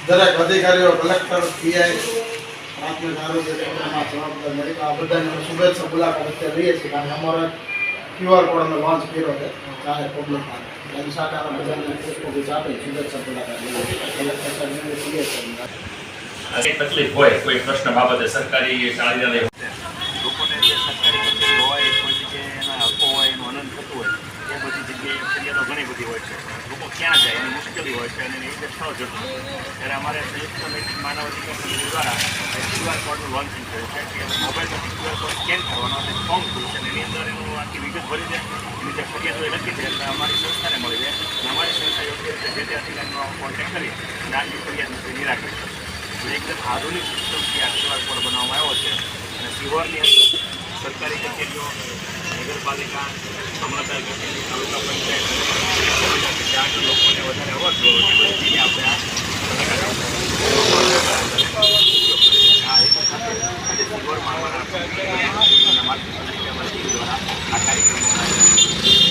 દરેક અધિકારીઓ collector PI પ્રાથમિક આરોગ્ય કેન્દ્રમાં જવાબદાર મેડિકલ આ બધાની શુભેચ્છા મુલાકાત અત્યારે લઈએ છીએ કારણ કે અમારો QR કોડ અમે લોન્ચ કર્યો છે જાહેર પબ્લિકમાં એટલે શાખાના બધાને પુષ્પગુચ્છ આપે શુભેચ્છા મુલાકાત લઈએ છીએ તકલીફ હોય કોઈ પ્રશ્ન બાબતે સરકારી ચાલી લોકોને જે સરકારી કચેરી હોય કોઈ જગ્યાએ એના હકો હોય એનું અનંત થતું હોય એ બધી જગ્યાએ ફરિયાદો ઘણી બધી હોય છે લોકો ક્યાં જાય એની મુશ્કેલી હોય છે અને એ રીતે સ્થળ જતું ત્યારે અમારે સંયુક્ત સમિતિ માનવ અધિકાર સમિતિ દ્વારા QR કોડનું લોન્ચિંગ કર્યું છે કે મોબાઈલમાંથી QR કોડ સ્કેન કરવાનો અને ફોર્મ ખુલ્યું છે અને એની અંદર એનું આખી વિગત ભરી દે એની જે ફરિયાદો એ લખી દે એટલે અમારી સંસ્થાને મળી જાય અને અમારી સંસ્થા યોગ્ય રીતે જે તે અધિકારીનો કોન્ટેક્ટ કરી અને આખી ફરિયાદનું નિરાકરણ કરશે એકદમ આધુનિક સિસ્ટમથી આ QR કોડ બનાવવામાં આવ્યો છે અને સિહોરની અંદર સરકારી કચેરીઓ નગરપાલિકા મામલતદાર કચેરી તાલુકા પંચાયત જ્યાં લોકોને વધારે અવર એ બધી આપણે આ સિહોરમાં અમારા માર્ગદર્શન દ્વારા આ કાર્યક્રમ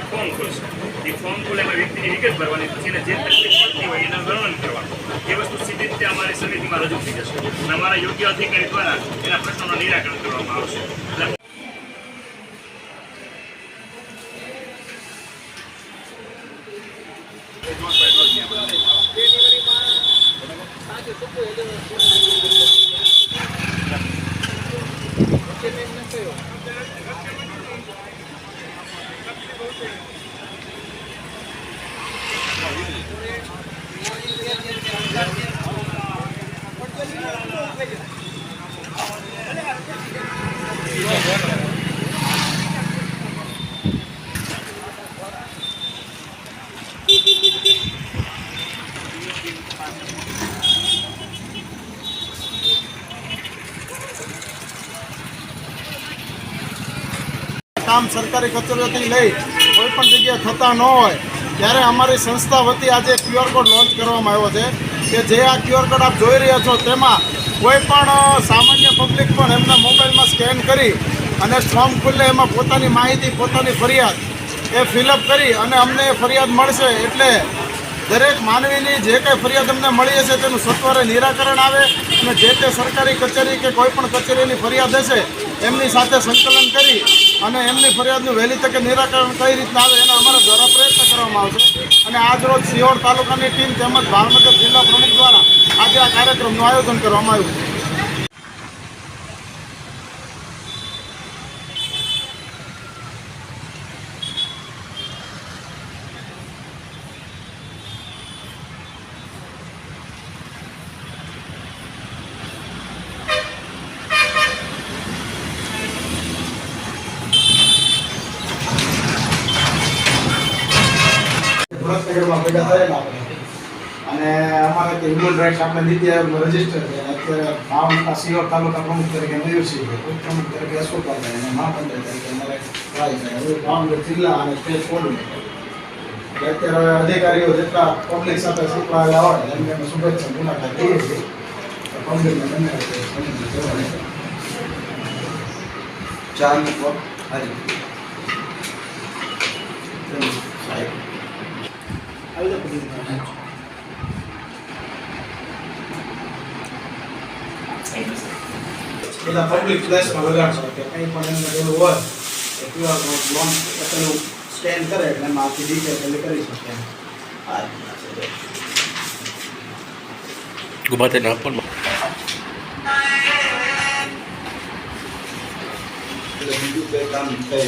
ફોર્મ ખોલશે એ ફોર્મ ખોલે એમાં વ્યક્તિની વિગત ભરવાની પછી એને જે તકલીફ પડતી હોય એનું વર્ણન કરવાનું એ વસ્તુ સીધી રીતે અમારી સમિતિમાં રજૂ થઈ જશે અને અમારા યોગ્ય અધિકારી દ્વારા એના પ્રશ્નોનું નિરાકરણ કરવામાં આવશે. કામ સરકારી કચેરીઓથી લઈ કોઈ પણ જગ્યાએ થતા ન હોય ત્યારે અમારી સંસ્થા વતી આજે QR કોડ લોન્ચ કરવામાં આવ્યો છે કે જે આ QR કોડ આપ જોઈ રહ્યા છો તેમાં કોઈ પણ સામાન્ય પબ્લિક પણ એમના મોબાઈલમાં સ્કેન કરી અને ફોર્મ ખુલ્લે એમાં પોતાની માહિતી પોતાની ફરિયાદ એ ફિલઅપ કરી અને અમને ફરિયાદ મળશે એટલે દરેક માનવીની જે કંઈ ફરિયાદ અમને મળી હશે તેનું સત્વરે નિરાકરણ આવે અને જે તે સરકારી કચેરી કે કોઈ પણ કચેરીની ફરિયાદ હશે એમની સાથે સંકલન કરી અને એમની ફરિયાદનું વહેલી તકે નિરાકરણ કઈ રીતના આવે એના અમારા દ્વારા પ્રયત્ન કરવામાં આવશે અને આજરોજ સિહોર તાલુકાની ટીમ તેમજ ભાવનગર જિલ્લા પ્રમુખ દ્વારા આજે આ કાર્યક્રમનું આયોજન કરવામાં આવ્યું છે. ભેગા થયેલા અને અમારે હ્યુમન રાઇટ્સ આપણે નીતિ આયોગમાં રજીસ્ટર છે અત્યારે ભાવનગર સિહોર તાલુકા પ્રમુખ તરીકે મયુરસિંહ ઉપપ્રમુખ તરીકે અશોકભાઈ અને મહાપંચાયત તરીકે અમારે હવે ભાવનગર જિલ્લા અને સ્ટેટ કોર્ડિનેટર અત્યારે અધિકારીઓ જેટલા પબ્લિક સાથે સંકળાયેલા હોય એમને અમે શુભેચ્છા મુલાકાત લઈએ છીએ પબ્લિકને બંને ચાર મૂકવા હાજી સાહેબ બધા પબ્લિક પ્લેસમાં લગાડશો કે કંઈ પણ એમને પેલું હોય તો QR કોડ લોન્ચ પેલું સ્કેન કરે એટલે એમાં આખી ડિટેલ પેલી કરી શકે આ ગુમાતે ના પણ બીજું કંઈ કામ થઈ